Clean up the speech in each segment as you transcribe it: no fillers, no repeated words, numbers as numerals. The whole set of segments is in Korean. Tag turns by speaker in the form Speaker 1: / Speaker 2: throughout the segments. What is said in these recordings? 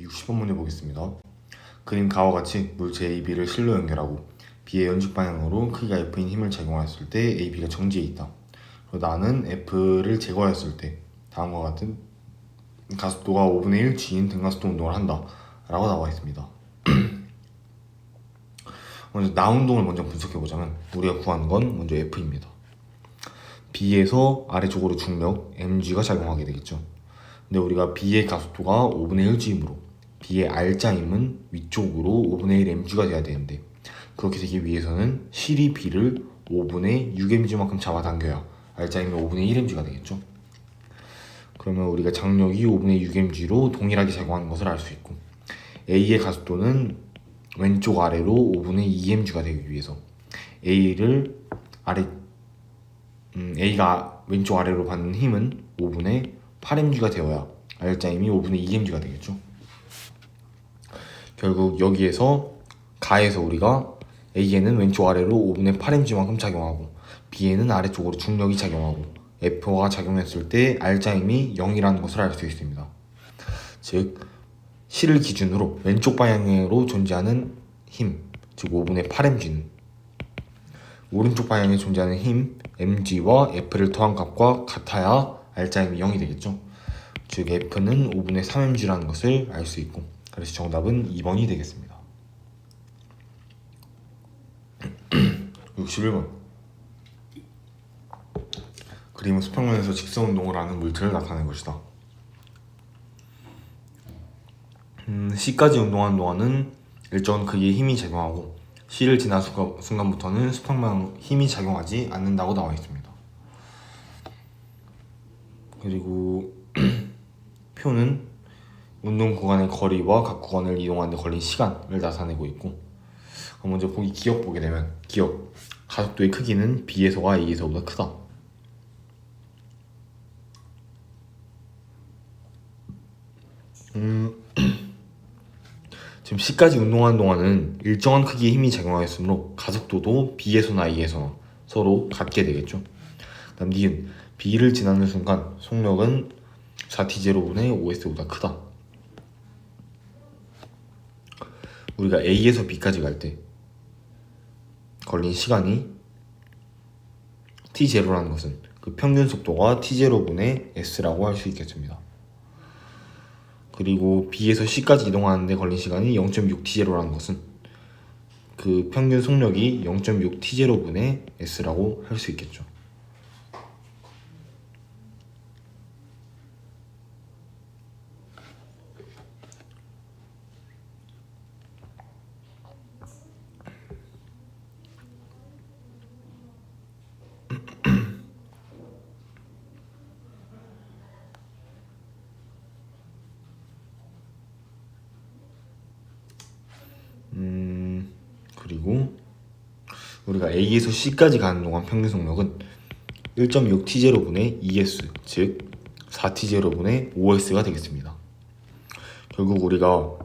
Speaker 1: 60번 해보겠습니다. 그림 가와 같이 물체 A, B를 실로 연결하고 B의 연축 방향으로 크기가 F인 힘을 제공하였을 때 A, B가 정지해 있다. 그리고 나는 F를 제거하였을 때 다음과 같은 가속도가 5분의 1 G인 등가속도 운동을 한다 라고 나와 있습니다. 먼저 나 운동을 먼저 분석해보자면 우리가 구하는 건 먼저 F입니다. B에서 아래쪽으로 중력 mg가 작용하게 되겠죠. 근데 우리가 B의 가속도가 5분의 1 G이므로 B의 R자임은 위쪽으로 5분의 1 mg가 돼야 되는데, 그렇게 되기 위해서는 실이 B를 5분의 6 mg만큼 잡아당겨야 R자임이 5분의 1 mg가 되겠죠. 그러면 우리가 장력이 5분의 6 mg로 동일하게 작용하는 것을 알 수 있고, A의 가속도는 왼쪽 아래로 5분의 2 mg가 되기 위해서 A가 왼쪽 아래로 받는 힘은 5분의 8 mg가 되어야 R자임이 5분의 2 mg가 되겠죠. 결국 여기에서 가에서 우리가 A에는 왼쪽 아래로 5분의 8 mg만큼 작용하고 B에는 아래쪽으로 중력이 작용하고 F가 작용했을 때 R자임이 0이라는 것을 알 수 있습니다. 즉 실을 기준으로 왼쪽 방향으로 존재하는 힘, 즉 5분의 8 mg는 오른쪽 방향에 존재하는 힘 mg와 F를 더한 값과 같아야 R자임이 0이 되겠죠. 즉 F는 5분의 3 mg라는 것을 알 수 있고, 그래서 정답은 2번이 되겠습니다. 61번 그림은 수평면에서 직선운동을 하는 물체를 나타낸 것이다. C까지 운동하는 동안은 일정한 크기의 힘이 작용하고 C를 지난 순간부터는 수평면 힘이 작용하지 않는다고 나와 있습니다. 그리고 표는 운동 구간의 거리와 각 구간을 이동하는 데 걸린 시간을 나타내고 있고, 먼저 보기 기억 보게 되면 기억 가속도의 크기는 B에서가 A에서보다 크다. 지금 C까지 운동하는 동안은 일정한 크기의 힘이 작용하였으므로 가속도도 B에서나 A에서나 서로 같게 되겠죠. 다음 니은 B를 지나는 순간 속력은 4T0분의 5S보다 크다. 우리가 A에서 B까지 갈 때 걸린 시간이 T0라는 것은 그 평균 속도가 T0분의 S라고 할 수 있겠습니다. 그리고 B에서 C까지 이동하는데 걸린 시간이 0.6T0라는 것은 그 평균 속력이 0.6T0분의 S라고 할 수 있겠죠. 그리고 우리가 A에서 C까지 가는 동안 평균 속력은 1.6T0분의 2S, 즉 4T0분의 5S가 되겠습니다. 결국 우리가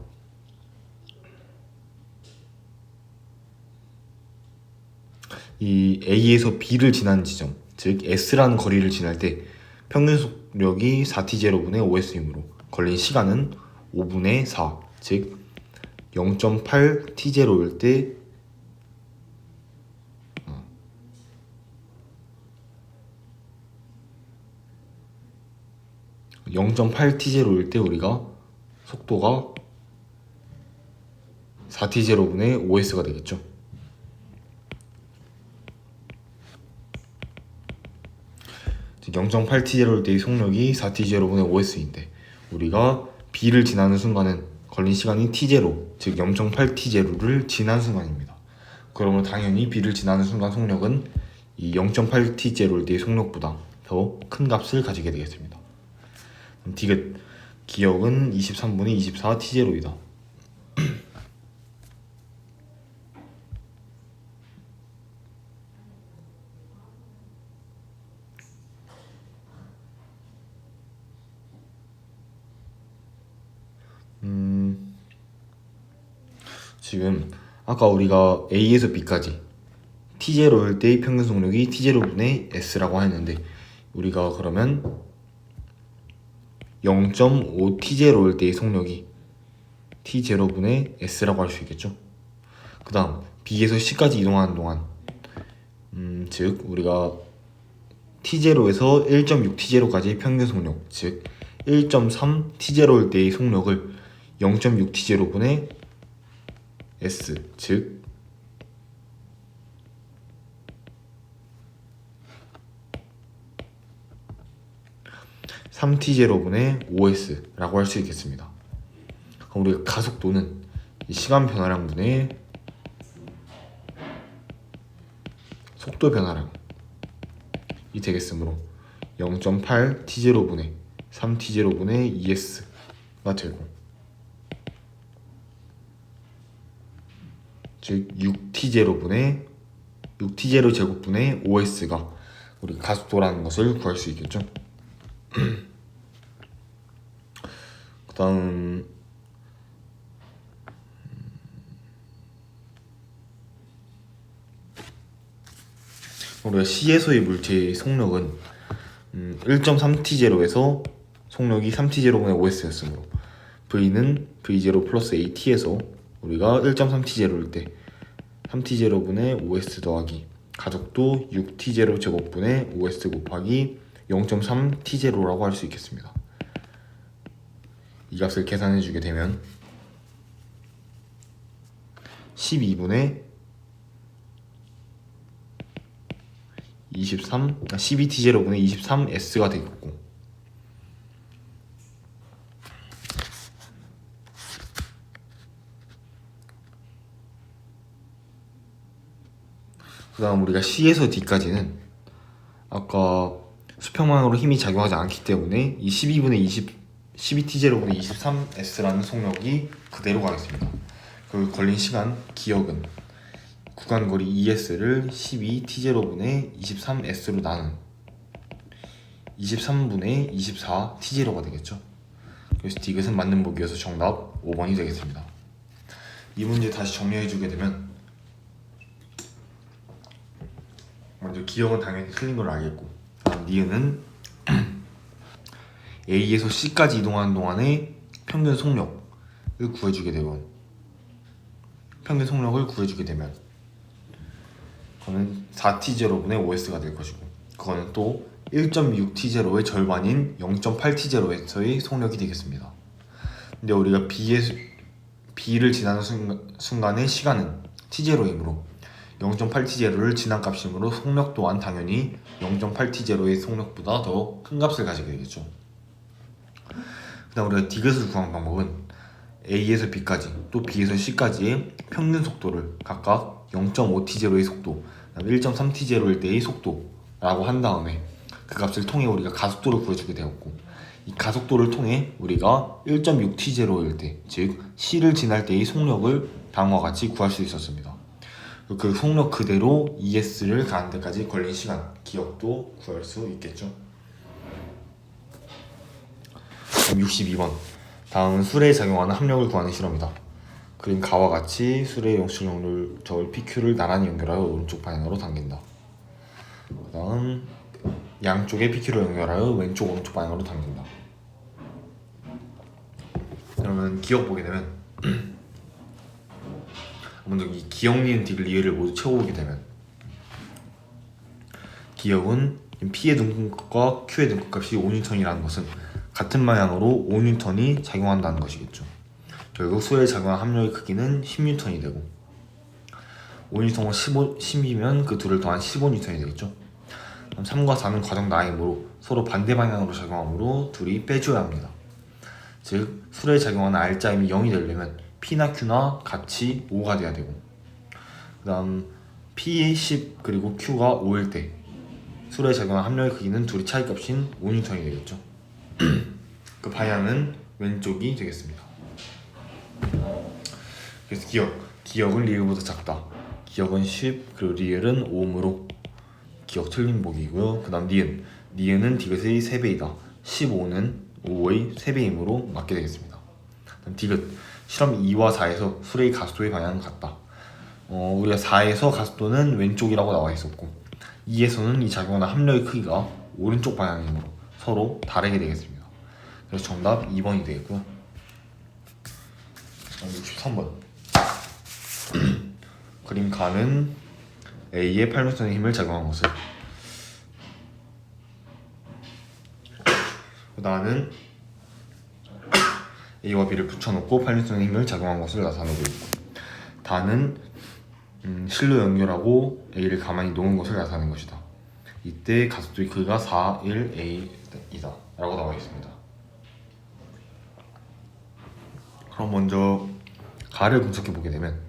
Speaker 1: 이 A에서 B를 지나는 지점, 즉 S라는 거리를 지날 때 평균 속력이 4T0분의 5S이므로 걸린 시간은 5분의 4, 즉 0.8T0일 때 0.8T0일 때 우리가 속도가 4T0분의 5S가 되겠죠. 즉 0.8T0일 때의 속력이 4T0분의 5S인데 우리가 B를 지나는 순간은 걸린 시간이 T0, 즉 0.8T0를 지난 순간입니다. 그러면 당연히 B를 지나는 순간 속력은 이 0.8T0일 때의 속력보다 더 큰 값을 가지게 되겠습니다. 디귿 기억은 23분의 24T0이다. 지금 아까 우리가 A에서 B까지 T0일 때의 평균 속력이 T0분의 S라고 했는데, 우리가 그러면 0.5T0일 때의 속력이 t0분의 s라고 할 수 있겠죠. 그 다음 b에서 c까지 이동하는 동안 즉 우리가 t0에서 1.6t0까지의 평균 속력, 즉 1.3t0일 때의 속력을 0.6t0분의 s, 즉 3t0분의 5s라고 할 수 있겠습니다. 그럼 우리가 가속도는 이 시간 변화량분의 속도 변화량이 되겠으므로 0.8t0분의 3t0분의 2s가 되고, 즉 6t0분의 6t0 제곱분의 5s가 우리 가속도라는 것을 구할 수 있겠죠. 그 다음 우리가 C에서의 물체의 속력은 1.3t0에서 속력이 3t0분의 5s였으므로 V는 V0 플러스 AT에서 우리가 1.3t0일 때 3t0분의 5s 더하기 가속도 6t0 제곱분의 5s 곱하기 0.3t0라고 할 수 있겠습니다. 이 값을 계산해 주게 되면 12분의 12t0분의 23s가 되겠고, 그 다음 우리가 C에서 D까지는 아까 수평방향으로 힘이 작용하지 않기 때문에 이 12t0분의 23s라는 속력이 그대로 가겠습니다. 그 걸린 시간, 기억은 구간거리 ES를 12t0분의 23s로 나눈 23분의 24t0가 되겠죠. 그래서 디귿은 맞는 보기여서 정답 5번이 되겠습니다. 이 문제 다시 정리해주게 되면 먼저 기억은 당연히 틀린 걸 알겠고, 다음 니은은 A에서 C까지 이동하는 동안의 평균 속력을 구해주게 되면 그거는 4t0분의 5s가 될 것이고, 그거는 또 1.6t0의 절반인 0.8t0에서의 속력이 되겠습니다. 근데 우리가 B를 지나는 순간의 시간은 t0이므로 0.8t0를 지난 값이므로 속력 또한 당연히 0.8t0의 속력보다 더 큰 값을 가지게 되겠죠. 그 다음 우리가 디귿을 구한 방법은 A에서 B까지 또 B에서 C까지의 평균 속도를 각각 0.5t0의 속도, 1.3t0일 때의 속도라고 한 다음에 그 값을 통해 우리가 가속도를 구해주게 되었고, 이 가속도를 통해 우리가 1.6t0일 때, 즉 C를 지날 때의 속력을 다음과 같이 구할 수 있었습니다. 그 속력 그대로 ES를 가는 데까지 걸린 시간, 기억도 구할 수 있겠죠. 그럼 62번, 다음은 수레에 작용하는 합력을 구하는 실험이다. 그림 가와 같이 수레의 영출용률 저울 PQ를 나란히 연결하여 오른쪽 방향으로 당긴다. 그 다음 양쪽의 PQ를 연결하여 왼쪽 오른쪽 방향으로 당긴다. 그러면 기억 보게 되면 먼저 이 기억, 니은, 디귿, 리을을 모두 채워보게 되면 기억은 P의 등급과 Q의 등급값이 5N이라는 것은 같은 방향으로 5N이 작용한다는 것이겠죠. 결국 수레에 작용한 합력의 크기는 10N이 되고 5N과 10이면 그 둘을 더한 15N이 되겠죠. 3과 4는 과정 나임으로 서로 반대 방향으로 작용하므로 둘이 빼줘야 합니다. 즉 수레에 작용하는 R자임이 0이 되려면 P나 Q나 같이 5가 돼야 되고, 그 다음 P 10 그리고 Q가 5일 때 수레에 작용한 합력의 크기는 둘이 차이값인 5N이 되겠죠. 그 방향은 왼쪽이 되겠습니다. 그래서 기억은 리을보다 작다. 기억은 10 그리고 리을은 5므로 기억 틀린 보기고요. 그 다음 니은은 디귿의 3배이다. 15는 5의 3배이므로 맞게 되겠습니다. 그다음 디귿, 실험 2와 4에서 수레의 가속도의 방향은 같다. 우리가 4에서 가속도는 왼쪽이라고 나와 있었고 2에서는 이 작용하는 합력의 크기가 오른쪽 방향이므로 서로 다르게 되겠습니다. 그래서 정답 2번이 되겠고요. 63번. 그림 가는 A의 팔륜선의 힘을 작용한 것을. 나는 A와 B를 붙여놓고 팔륜선의 힘을 작용한 것을 나타내고 있고, 다는 실로 연결하고 A를 가만히 놓은 것을 나타낸 것이다. 이때 가속도의 그가 4, 1, A이다 라고 나와 있습니다. 그럼 먼저 가를 분석해 보게 되면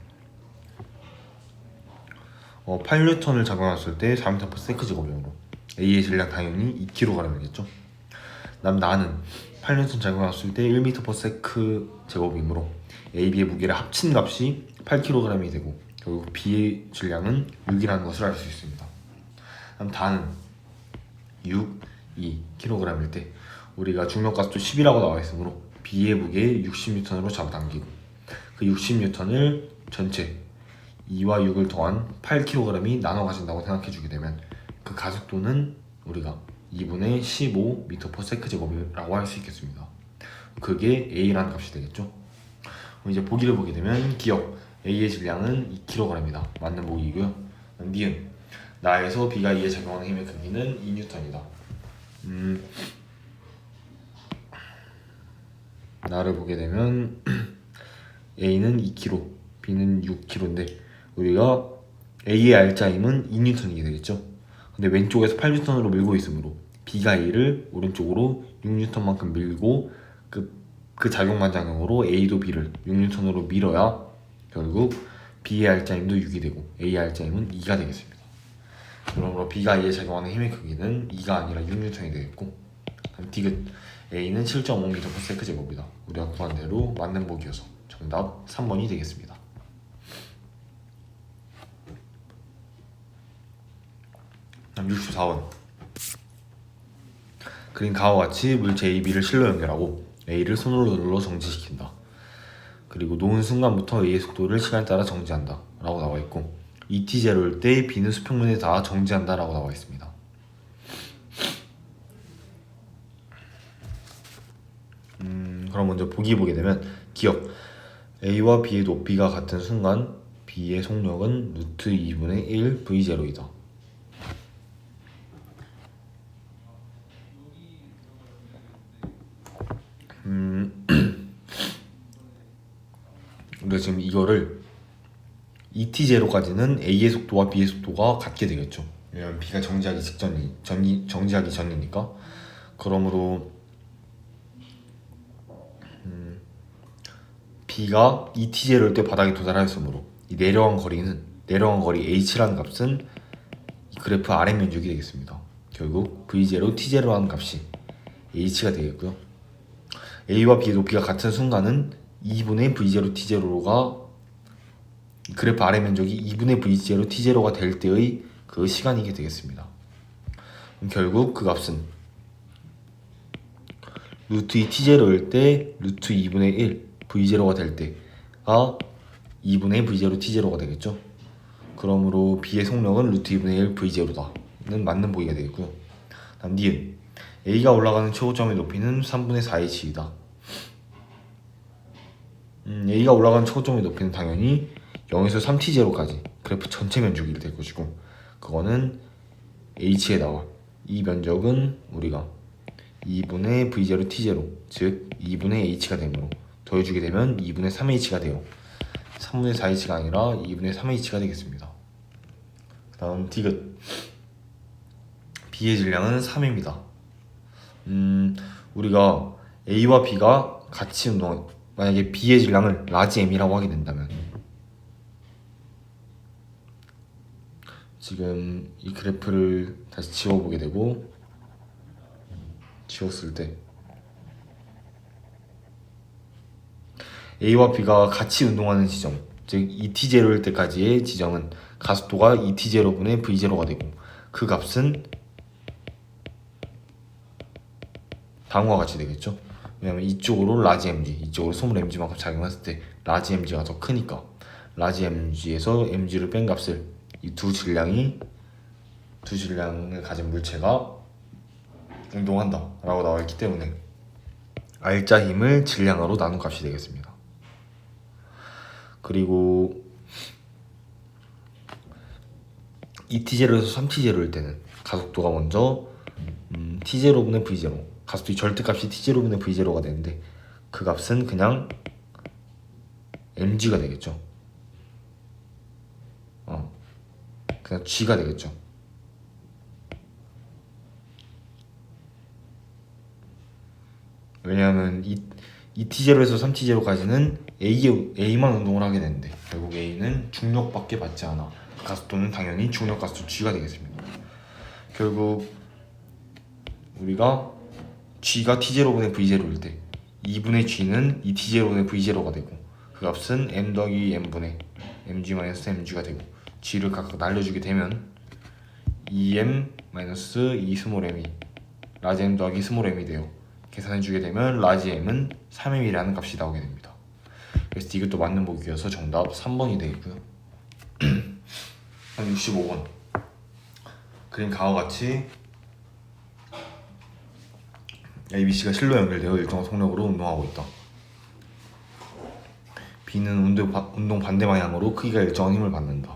Speaker 1: 8N을 작용했을 때 4m/s 제곱이므로 A의 질량 당연히 2kg이겠죠. 나는 8N 작용했을 때 1m/s 제곱이므로 A, B의 무게를 합친 값이 8kg이 되고 결국 B의 질량은 6이라는 것을 알 수 있습니다. 그럼 다는 6, 2kg일 때 우리가 중력가속도 10이라고 나와 있으므로 B의 무게 60N으로 잡아당기고 그 60N을 전체 2와 6을 더한 8kg이 나눠 가진다고 생각해 주게 되면 그 가속도는 우리가 2분의 15m/s 제곱이라고 할 수 있겠습니다. 그게 A라는 값이 되겠죠. 그럼 이제 보기를 보게 되면 기억 A의 질량은 2kg이다. 맞는 보기이고요. 니은 나에서 B가 E에 작용하는 힘의 크기는 2N이다. 나를 보게 되면 A는 2kg, B는 6kg인데 우리가 A의 알짜 힘은 2N이게 되겠죠. 근데 왼쪽에서 8N으로 밀고 있으므로 B가 A를 오른쪽으로 6N만큼 밀고 그 작용반작용으로 A도 B를 6N으로 밀어야 결국 B의 알짜 힘도 6이 되고 A의 알짜 힘은 2가 되겠습니다. 그러므로 B가 A에 작용하는 힘의 크기는 2가 아니라 6N이 되겠고, 디귿 A는 7.5m/s 제곱이다. 우리가 구한 대로 맞는 보기여서 정답 3번이 되겠습니다. 다음 64번. 그린 가와 같이 물체 A, B를 실로 연결하고 A를 손으로 눌러 정지시킨다. 그리고 놓은 순간부터 A의 속도를 시간에 따라 정지한다 라고 나와 있고, ET0일 때 B는 수평면에 닿아 정지한다 라고 나와 있습니다. 그럼 먼저 보기 보게 되면 기억 A와 B의 높이가 같은 순간 B의 속력은 루트 2분의 1 V0이다. 우리가 지금 이거를 ET0까지는 A의 속도와 B의 속도가 같게 되겠죠. 왜냐면 B가 정지하기 전이니까. 그러므로 B가 ET0일 때 바닥에 도달하였으므로 이 내려간 거리 H라는 값은 이 그래프 아래 면적이 되겠습니다. 결국 V0, T0라는 값이 H가 되겠고요. A와 B의 높이가 같은 순간은 2분의 V0, T0가 그래프 아래 면적이 2분의 V0, T0가 될 때의 그 시간이게 되겠습니다. 그럼 결국 그 값은 루트 2 T0일 때 루트 2분의 1 V0가 될 때가 2분의 V0 T0가 되겠죠. 그러므로 B의 속력은 루트 2분의 1 V0다는 맞는 보기가 되겠고요. 다음 니은 A가 올라가는 최고점의 높이는 3분의 4h이다. A가 올라가는 최고점의 높이는 당연히 0에서 3t0까지 그래프 전체 면적이 될 것이고, 그거는 h에 나와 이 면적은 우리가 2분의 v0 t0 즉 2분의 h가 되므로 더해주게 되면 2분의 3h가 돼요. 3분의 4h가 아니라 2분의 3h가 되겠습니다. 그 다음 디귿 B의 질량은 3입니다. 우리가 A와 B가 같이 만약에 B의 질량을 라지 M이라고 하게 된다면 지금 이 그래프를 다시 지워보게 되고, 지웠을 때 A와 B가 같이 운동하는 지점, 즉 ET0일 때까지의 지점은 가속도가 ET0분의 V0가 되고 그 값은 다음과 같이 되겠죠. 왜냐면 이쪽으로 라지 mg, 이쪽으로 스몰 mg만큼 작용했을 때 라지 mg가 더 크니까 라지 mg에서 mg를 뺀 값을 이 두 질량을 가진 물체가 운동한다 라고 나와있기 때문에 알짜 힘을 질량으로 나눈 값이 되겠습니다. 그리고 2t0에서 3t0일 때는 가속도가 먼저 t0분의 v0, 가속도의 절대값이 t0분의 v0가 되는데 그 값은 그냥 mg가 되겠죠. 그냥 g가 되겠죠. 왜냐하면 2t0에서 3t0까지는 A만 운동을 하게 되는데 결국 A는 중력밖에 받지 않아. 가속도는 당연히 중력 가속도 G가 되겠습니다. 결국 우리가 G가 t0분의 v0일 때 2분의 G는 2t0분의 v0가 되고 그 값은 m 더하기 m분의 mg-mg가 되고 G를 각각 날려주게 되면 2m-2 스몰 m이 라지 m 더하기 스몰 m이 돼요. 계산해주게 되면 라지 m은 3m이라는 값이 나오게 됩니다. 그래서 이것도 맞는 보기여서 정답 3번이 되겠고요. 한 65번 그림 가와 같이 ABC가 실로 연결되어 일정한 속력으로 운동하고 있다. B는 운동 반대 방향으로 크기가 일정한 힘을 받는다.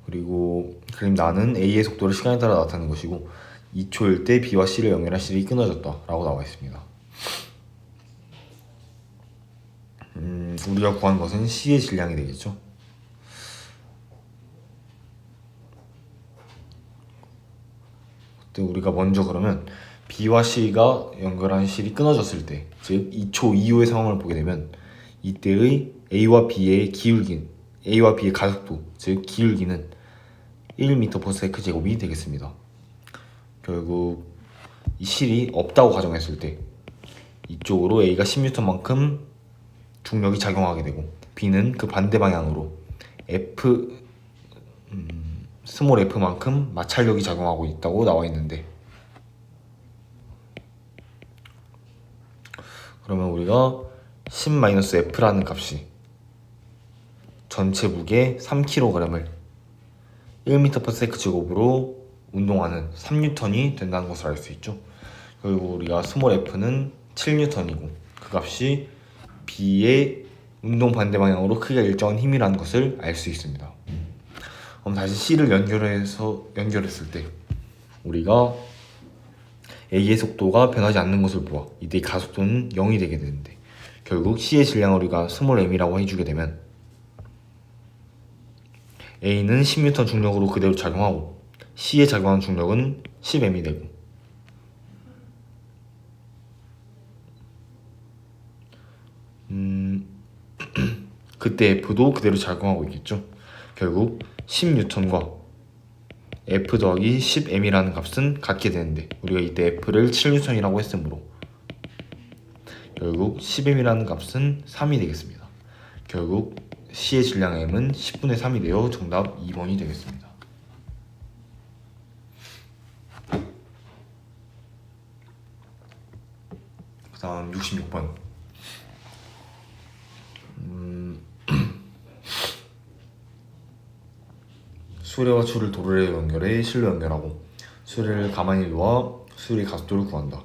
Speaker 1: 그리고 그림 나는 A의 속도를 시간에 따라 나타내는 것이고 2초일 때 B와 C를 연결한 실이 끊어졌다 라고 나와 있습니다. 우리가 구한 것은 C의 질량이 되겠죠. 그때 우리가 먼저 그러면 B와 C가 연결한 실이 끊어졌을 때, 즉 2초 이후의 상황을 보게 되면 이때의 A와 B의 가속도, 즉 기울기는 1m/s 제곱이 되겠습니다. 결국 이 실이 없다고 가정했을 때 이쪽으로 A가 10N만큼 중력이 작용하게 되고 B는 그 반대 방향으로 스몰 f만큼 마찰력이 작용하고 있다고 나와 있는데, 그러면 우리가 10-f라는 값이 전체 무게 3kg을 1m/s 제곱으로 운동하는 3N이 된다는 것을 알 수 있죠. 그리고 우리가 스몰 f는 7N이고 그 값이 B의 운동 반대 방향으로 크기가 일정한 힘이라는 것을 알 수 있습니다. 그럼 다시 C를 연결했을 때 우리가 A의 속도가 변하지 않는 것을 보아 이때 가속도는 0이 되게 되는데, 결국 C의 질량을 우리가 스몰 m이라고 해주게 되면 A는 10N 중력으로 그대로 작용하고 C에 작용하는 중력은 10m이 되고 그때 F도 그대로 작용하고 있겠죠. 결국 10N과 F 더하기 10m이라는 값은 같게 되는데 우리가 이때 F를 7N이라고 했으므로 결국 10m이라는 값은 3이 되겠습니다. 결국 C의 질량 M은 10분의 3이 되어 정답 2번이 되겠습니다. 그 다음 66번 수레와 추를 도로에 연결해 실로 연결하고 수레를 가만히 놓아 수레의 가속도를 구한다.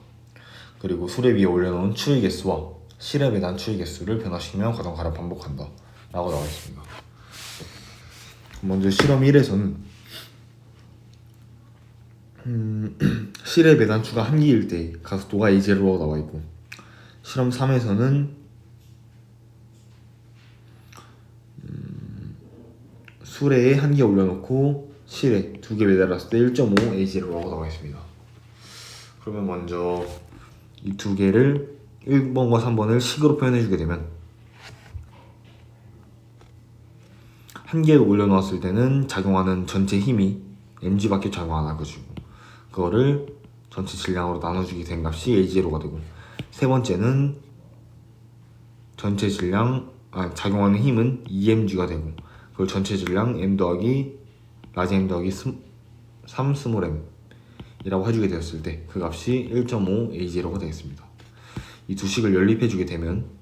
Speaker 1: 그리고 수레 위에 올려놓은 추의 개수와 실에 매단 추의 개수를 변화시키며 과정가를 반복한다 라고 나와 있습니다. 먼저 실험 1에서는 실에 매단 추가 1기일 때 가속도가 a0라고 나와 있고, 실험 3에서는 수레에 1개 올려놓고 실에 2개 매달았을 때 1.5 a0라고 나와 있습니다. 그러면 먼저 이 두 개를 1번과 3번을 식으로 표현해주게 되면 1개를 올려놓았을 때는 작용하는 전체 힘이 mg밖에 작용 안 하고 그거를 전체 질량으로 나눠주게 된 값이 a0가 되고, 세 번째는 전체 질량 작용하는 힘은 2mg가 되고 그걸 전체 질량 m 더하기 라지 m 더하기 3 스몰 m 이라고 해주게 되었을 때 그 값이 1.5 a0가 되겠습니다. 이 두 식을 연립해주게 되면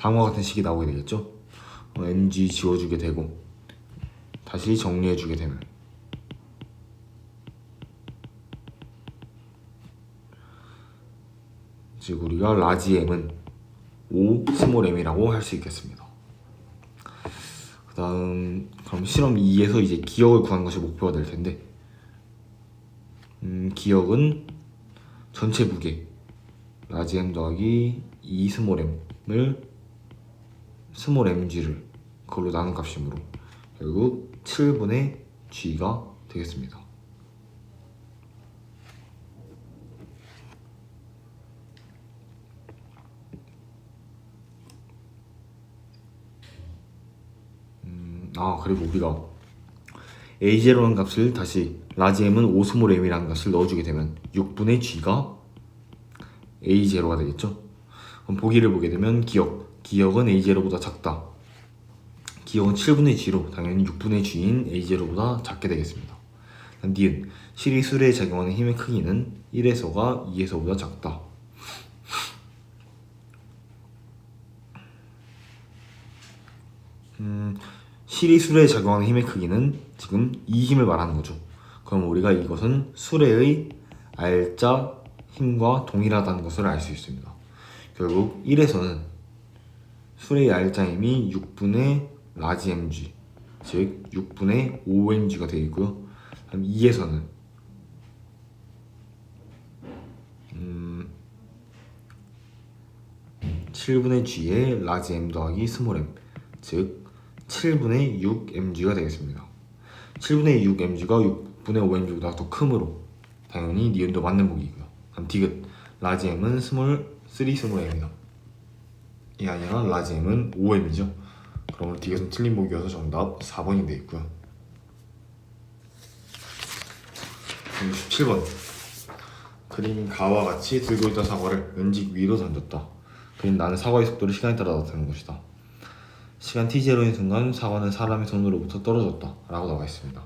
Speaker 1: 다음과 같은 식이 나오게 되겠죠. mg 지워주게 되고 다시 정리해주게 되면 즉 우리가 라지 m은 5 스몰 m이라고 할 수 있겠습니다. 그 다음 그럼 실험 2에서 이제 기역을 구하는 것이 목표가 될 텐데 기역은 전체 무게 라지 m 더하기 2 스몰 m을 스몰 mg를 그걸로 나눈 값이므로 결국 7분의 g가 되겠습니다. 그리고 우리가 A0라는 값을 다시 라지 m은 5스몰 m이라는 값을 넣어주게 되면 6분의 g가 A0가 되겠죠. 그럼 보기를 보게 되면 기역은 A0보다 작다. 기역은 7분의 g로 당연히 6분의 g인 A0보다 작게 되겠습니다. 니은 실이 수레에 작용하는 힘의 크기는 1에서가 2에서보다 작다. 실이 수레에 작용하는 힘의 크기는 지금 이 힘을 말하는 거죠. 그럼 우리가 이것은 수레의 R자 힘과 동일하다는 것을 알 수 있습니다. 결국 1에서는 수레의 R자 힘이 6분의 라지 mg 즉 6분의 5mg가 되겠고요. 그럼 2에서는 7분의 g의 라지 m 더하기 스몰 m 즉 7분의 6mg가 되겠습니다. 7분의 6mg가 6분의 5mg보다 더 크므로 당연히 니은도 맞는 보기고요. 그럼 디귿 라지 m은 3 스몰 m이다. 이 아니라 라지 m은 5m이죠. 그러므로 디귿은 틀린 보기여서 정답 4번이 되어있고요. 17번 그림 가와 같이 들고 있던 사과를 은직 위로 던졌다. 그림 나는 사과의 속도를 시간에 따라 나타내는 것이다. 시간 t0인 순간 사과는 사람의 손으로부터 떨어졌다 라고 나와 있습니다.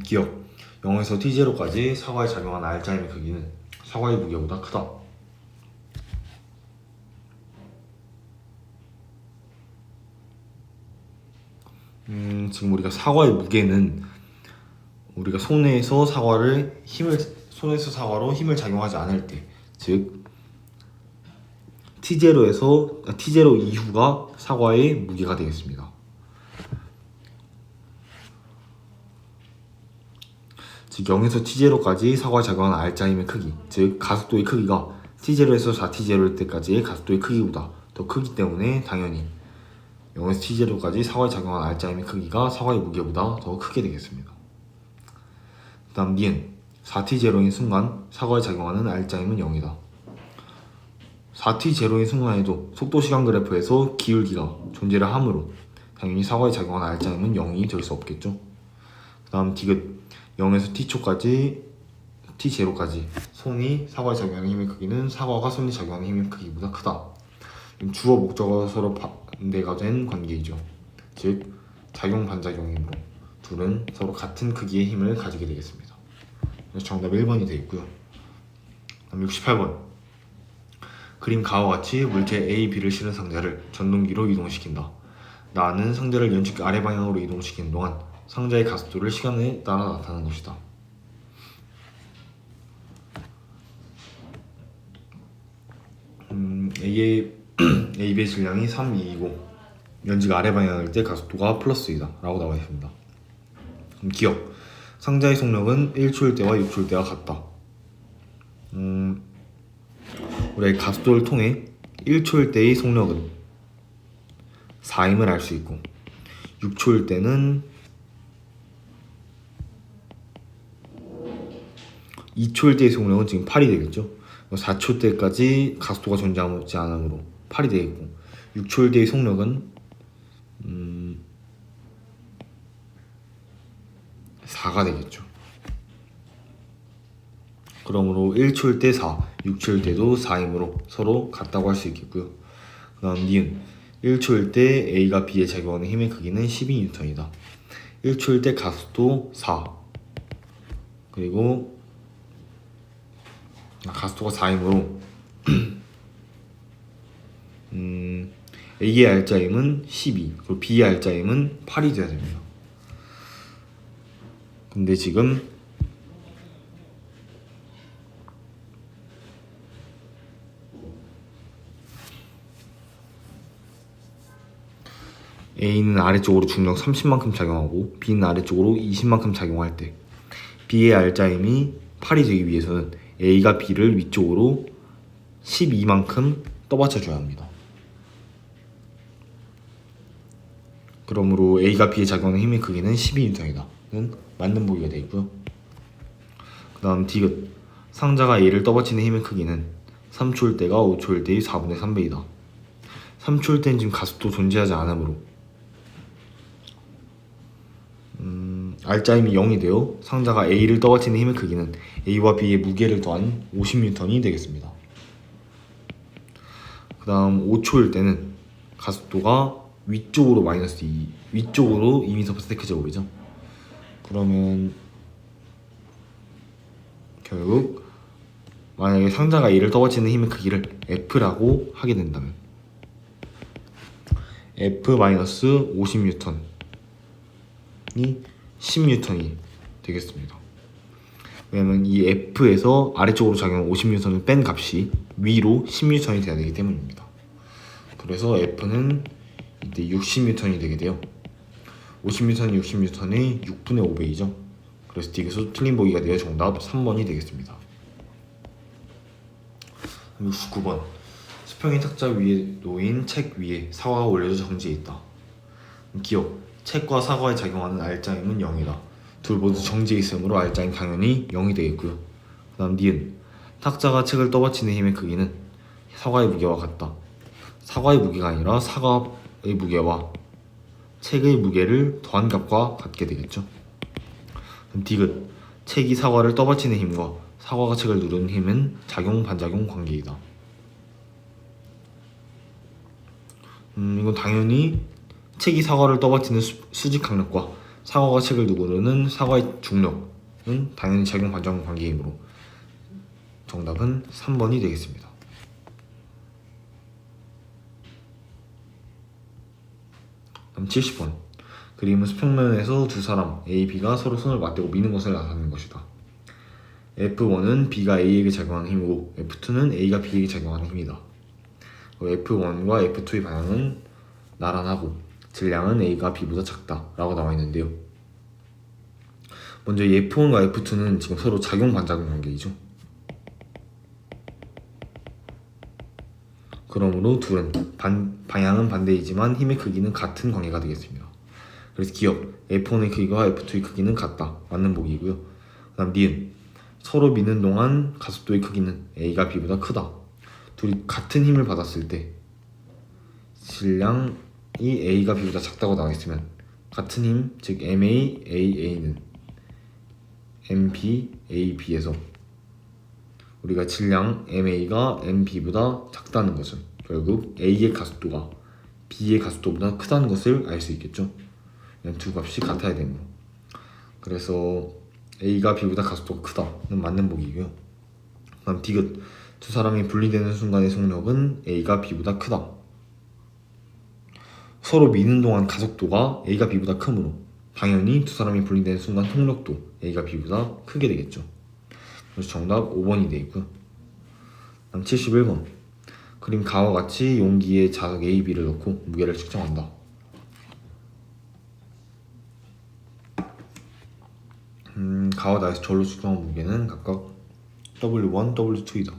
Speaker 1: 기억 영에서 t0까지 사과에 작용한 R자임의 크기는 사과의 무게보다 크다. 지금 우리가 사과의 무게는 우리가 손에서 사과로 힘을 작용하지 않을 때, 즉 T0 이후가 사과의 무게가 되겠습니다. 즉 0에서 T0까지 사과에 작용하는 R자임의 크기, 즉 가속도의 크기가 T0에서 4T0일 때까지의 가속도의 크기보다 더 크기 때문에 당연히 0에서 T0까지 사과에 작용하는 R자임의 크기가 사과의 무게보다 더 크게 되겠습니다. 그 다음 니은 4T0인 순간 사과에 작용하는 R자임은 0이다. 4T0인 순간에도 속도시간 그래프에서 기울기가 존재를 하므로 당연히 사과에 작용하는 R자임은 0이 될 수 없겠죠. 그 다음 디귿 0에서 T0까지 손이 사과에 작용하는 힘의 크기는 사과가 손이 작용하는 힘의 크기보다 크다. 주어 목적어가 서로 반대가 된 관계이죠. 즉 작용 반작용이므로 둘은 서로 같은 크기의 힘을 가지게 되겠습니다. 그래서 정답 1번이 되어 있고요. 68번 그림 가와 같이 물체 A, B를 실은 상자를 전동기로 이동시킨다. 나는 상자를 연축 아래 방향으로 이동시키는 동안 상자의 가속도를 시간에 따라 나타내는 것이다. AB의 질량이 3, 2이고 연지가 아래 방향일 때 가속도가 플러스 2다 라고 나와 있습니다. 기억 상자의 속력은 1초일 때와 6초일 때와 같다. 우리가 가속도를 통해 1초일 때의 속력은 4임을 알 수 있고 6초일 때는 2초일 때의 속력은 지금 8이 되겠죠. 4초 때까지 가속도가 존재하지 않으므로 8이 되겠고 6초일 때의 속력은 4가 되겠죠. 그러므로 1초일 때 4, 6초일 때도 4이므로 서로 같다고 할 수 있겠고요. 그 다음 니은 1초일 때 A가 B에 작용하는 힘의 크기는 12N이다. 1초일 때 가속도 4 그리고 가속도가 4이므로 A의 알짜임은 12, 그리고 B의 알짜임은 8이 돼야 됩니다. 근데 지금 A는 아래쪽으로 중력 30만큼 작용하고 B는 아래쪽으로 20만큼 작용할 때 B의 알짜임이 8이 되기 위해서는 A가 B를 위쪽으로 12만큼 떠받쳐줘야 합니다. 그러므로 A가 B에 작용하는 힘의 크기는 12N이다. 는 맞는 보기가 되어 있고요. 그 다음 디귿, 상자가 A를 떠받치는 힘의 크기는 3초일 때가 5초일 때의 4분의 3배이다. 3초일 때는 지금 가속도 존재하지 않으므로 알짜임이 0이 되어 상자가 A를 떠받치는 힘의 크기는 A와 B의 무게를 더한 50N이 되겠습니다. 그 다음 5초일 때는 가속도가 위쪽으로 마이너스 2, 위쪽으로 2m/s 제곱이죠. 그러면 결국 만약에 상자가 A를 떠받치는 힘의 크기를 F라고 하게 된다면 F-50N이 10N이 되겠습니다. 왜냐면 이 F에서 아래쪽으로 작용한 50N을 뺀 값이 위로 10N이 돼야 되기 때문입니다. 그래서 F는 이때 60N이 되게 돼요. 50N이 60N의 6분의 5배이죠. 그래서 디귿으로 틀린 보기가 되어 정답 3번이 되겠습니다. 69번, 수평이 탁자 위에 놓인 책 위에 사과가 올려져 정지해 있다. 기억, 책과 사과에 작용하는 알짜임은 0이다. 둘 모두 정지해 있으므로 알짜임 당연히 0이 되겠고요. 그 다음 니은, 탁자가 책을 떠받치는 힘의 크기는 사과의 무게와 같다. 사과의 무게가 아니라 사과의 무게와 책의 무게를 더한 값과 같게 되겠죠. 그럼 디귿, 책이 사과를 떠받치는 힘과 사과가 책을 누르는 힘은 작용 반작용 관계이다. 이건 당연히 책이 사과를 떠받치는 수직 강력과 사과가 책을 누르는 사과의 중력은 당연히 작용 반작용 관계이므로 정답은 3번이 되겠습니다. 다음 70번, 그림은 수평면에서 두 사람 A, B가 서로 손을 맞대고 미는 것을 나타내는 것이다. F1은 B가 A에게 작용하는 힘이고 F2는 A가 B에게 작용하는 힘이다. F1과 F2의 방향은 나란하고 질량은 A가 B보다 작다 라고 나와 있는데요. 먼저 이 F1과 F2는 지금 서로 작용 반작용 관계이죠. 그러므로 둘은 방향은 반대이지만 힘의 크기는 같은 관계가 되겠습니다. 그래서 기억, F1의 크기와 F2의 크기는 같다. 맞는 보기이고요. 그 다음 니은, 서로 미는 동안 가속도의 크기는 A가 B보다 크다. 둘이 같은 힘을 받았을 때 질량이 A가 B보다 작다고 나와 있으면 같은 힘, 즉 MA, AA는 MB, AB에서 우리가 질량 MA가 MB보다 작다는 것은 결국 A의 가속도가 B의 가속도보다 크다는 것을 알 수 있겠죠. 두 값이 같아야 되므로. 그래서 A가 B보다 가속도가 크다는 맞는 보기이고요. 다음 디귿, 두 사람이 분리되는 순간의 속력은 A가 B보다 크다. 서로 미는 동안 가속도가 A가 B보다 크므로 당연히 두 사람이 분리되는 순간 속력도 A가 B보다 크게 되겠죠. 그래서 정답 5번이 되겠고요. 다음 71번, 그림 가와 같이 용기에 자석 A, B를 넣고 무게를 측정한다. 가와 나에서 절로 측정한 무게는 각각 W1, W2이다.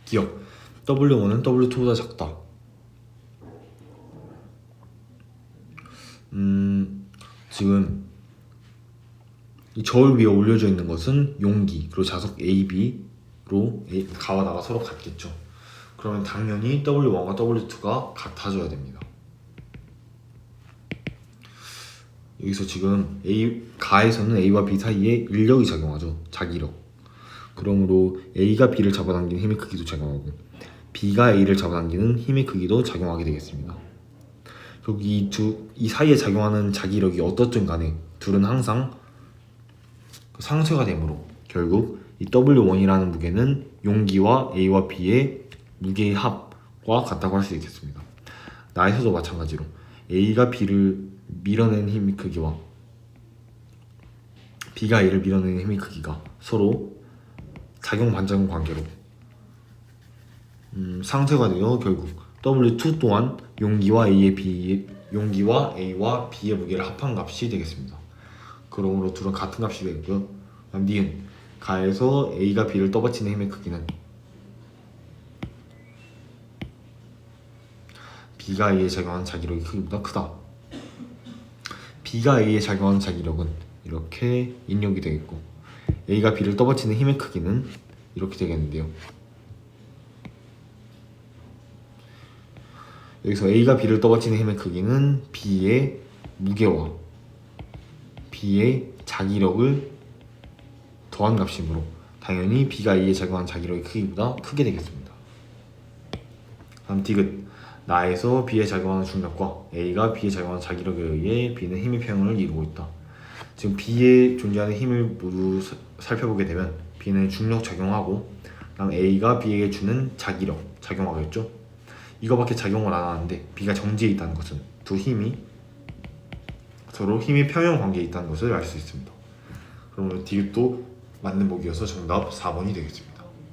Speaker 1: 기억, W1은 W2보다 작다. 지금 이 저울 위에 올려져 있는 것은 용기, 그리고 자석 A, B로 가와 나가 서로 같겠죠. 그러면 당연히 W1과 W2가 같아져야 됩니다. 여기서 지금 가에서는 A와 B 사이에 인력이 작용하죠. 자기력. 그러므로 A가 B를 잡아당기는 힘의 크기도 작용하고 B가 A를 잡아당기는 힘의 크기도 작용하게 되겠습니다. 여기 이 사이에 작용하는 자기력이 어떻든 간에 둘은 항상 상쇄가 되므로 결국 이 W1이라는 무게는 용기와 A와 B의 무게의 합과 같다고 할 수 있겠습니다. 나에서도 마찬가지로 A가 B를 밀어내는 힘의 크기와 B가 A를 밀어내는 힘의 크기가 서로 작용 반작용 관계로 상쇄가 되어 결국 W2 또한 용기와 A와 B의 무게를 합한 값이 되겠습니다. 그러므로 둘은 같은 값이 되고요. 다음 니은 가에서 A가 B를 떠받치는 힘의 크기는 B가 A에 작용하는 자기력의 크기보다 크다. B가 A에 작용하는 자기력은 이렇게 인력이 되겠고 A가 B를 떠받치는 힘의 크기는 이렇게 되겠는데요. 여기서 A가 B를 떠받치는 힘의 크기는 B의 무게와 B의 자기력을 더한 값이므로 당연히 B가 A에 작용한 자기력의 크기보다 크게 되겠습니다. 다음 디귿 나에서 B에 작용하는 중력과 A가 B에 작용하는 자기력에 의해 B는 힘의 평형을 이루고 있다. 지금 B에 존재하는 힘을 모두 살펴보게 되면 B는 중력 작용하고 다음 A가 B에게 주는 자기력 작용하겠죠. 이거밖에 작용을 안 하는데 B가 정지해 있다는 것은 두 힘이 서로 힘의 평형 관계에 있다는 것을 알 수 있습니다. 그러면 디귿도 맞는 보기여서 정답 4번이 되겠습니다.